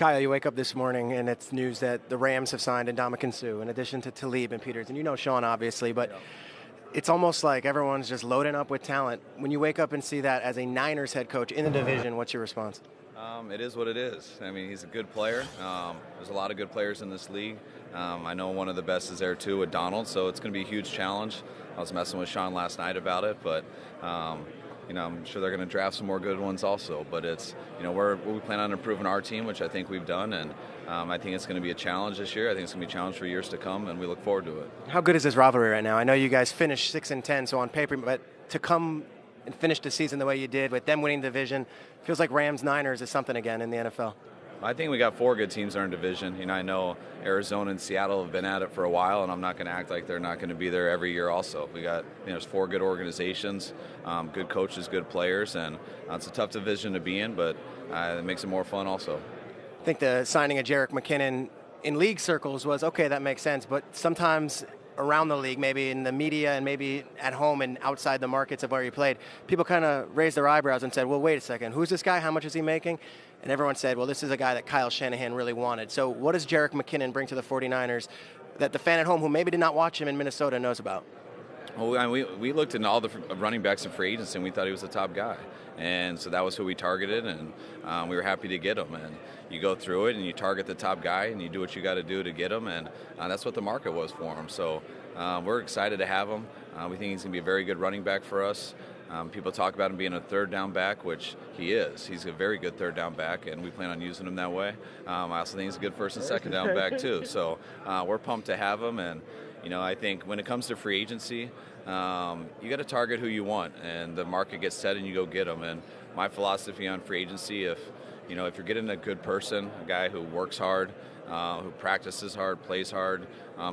Kyle, you wake up this morning and it's news that the Rams have signed Ndamukong Suh in addition to Talib and Peters. And you know Sean, obviously, but it's almost like everyone's just loading up with talent. When you wake up and see that as a Niners head coach in the division, what's your response? It is what it is. I mean, he's a good player. There's a lot of good players in this league. I know one of the best is there, too, with Donald, so it's going to be a huge challenge. I was messing with Sean last night about it, but I'm sure they're going to draft some more good ones also. But it's, we plan on improving our team, which I think we've done, and I think it's going to be a challenge this year. I think it's going to be a challenge for years to come, and we look forward to it. How good is this rivalry right now? I know you guys finished 6-10, so on paper, but to come and finish the season the way you did with them winning the division, feels like Rams-Niners is something again in the NFL. I think we got 4 good teams in our division. I know Arizona and Seattle have been at it for a while, and I'm not going to act like they're not going to be there every year also. We got, there's 4 good organizations, good coaches, good players, and it's a tough division to be in, but it makes it more fun also. I think the signing of Jerick McKinnon in league circles was, okay, that makes sense, but sometimes around the league, maybe in the media and maybe at home and outside the markets of where he played, people kind of raised their eyebrows and said, well, wait a second, who's this guy? How much is he making? And everyone said, well, this is a guy that Kyle Shanahan really wanted. So what does Jerick McKinnon bring to the 49ers that the fan at home who maybe did not watch him in Minnesota knows about? Well, we looked at all the running backs in free agency, and we thought he was the top guy. And so that was who we targeted, and we were happy to get him. And you go through it, and you target the top guy, and you do what you got to do to get him, and that's what the market was for him. So we're excited to have him. We think he's going to be a very good running back for us. People talk about him being a third down back, which he is. He's a very good third down back, and we plan on using him that way. I also think he's a good first and second down back, too. So we're pumped to have him, and I think when it comes to free agency, you got to target who you want, and the market gets set, and you go get them. And my philosophy on free agency, if you're getting a good person, a guy who works hard, who practices hard, plays hard,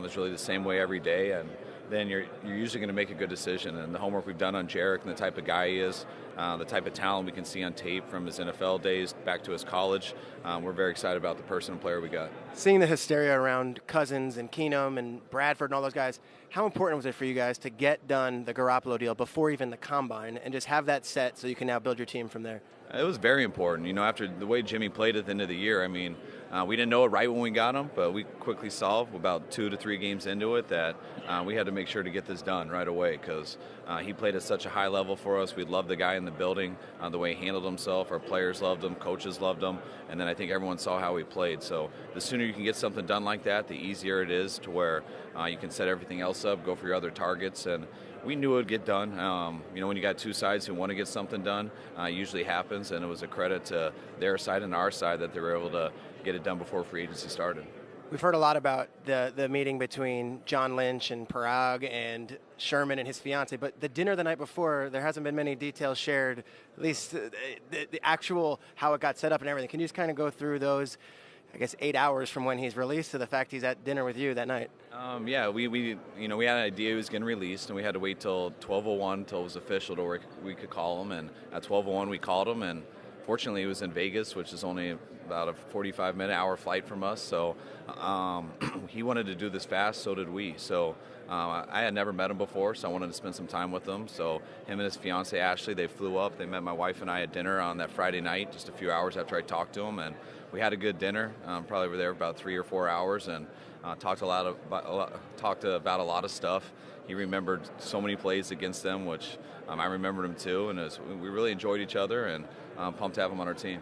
is really the same way every day, and then you're usually going to make a good decision. And the homework we've done on Jerick and the type of guy he is, the type of talent we can see on tape from his NFL days back to his college, we're very excited about the person and player we got. Seeing the hysteria around Cousins and Keenum and Bradford and all those guys, how important was it for you guys to get done the Garoppolo deal before even the Combine and just have that set so you can now build your team from there? It was very important. After the way Jimmy played at the end of the year, we didn't know it right when we got him, but we quickly saw about 2 to 3 games into it that we had to make sure to get this done right away because he played at such a high level for us. We loved the guy in the building, the way he handled himself. Our players loved him, coaches loved him, and then I think everyone saw how he played. So the sooner you can get something done like that, the easier it is to where you can set everything else up, go for your other targets, and we knew it would get done. When you got 2 sides who want to get something done, it usually happens, and it was a credit to their side and our side that they were able to get it done before free agency started. We've heard a lot about the meeting between John Lynch and Parag and Sherman and his fiance, but the dinner the night before, there hasn't been many details shared, at least the actual how it got set up and everything. Can you just kind of go through those, 8 hours from when he's released to the fact he's at dinner with you that night? We had an idea he was getting released, and we had to wait till 12:01 till it was official to where we could call him. And at 12:01 we called him, and fortunately he was in Vegas, which is only about a 45-minute hour flight from us. So he wanted to do this fast, so did we. So I had never met him before, so I wanted to spend some time with him. So him and his fiance Ashley, they flew up. They met my wife and I at dinner on that Friday night, just a few hours after I talked to him, and we had a good dinner. Probably were there about 3 or 4 hours, and talked about a lot of stuff. He remembered so many plays against them, which I remembered him too, and we really enjoyed each other, and pumped to have him on our team.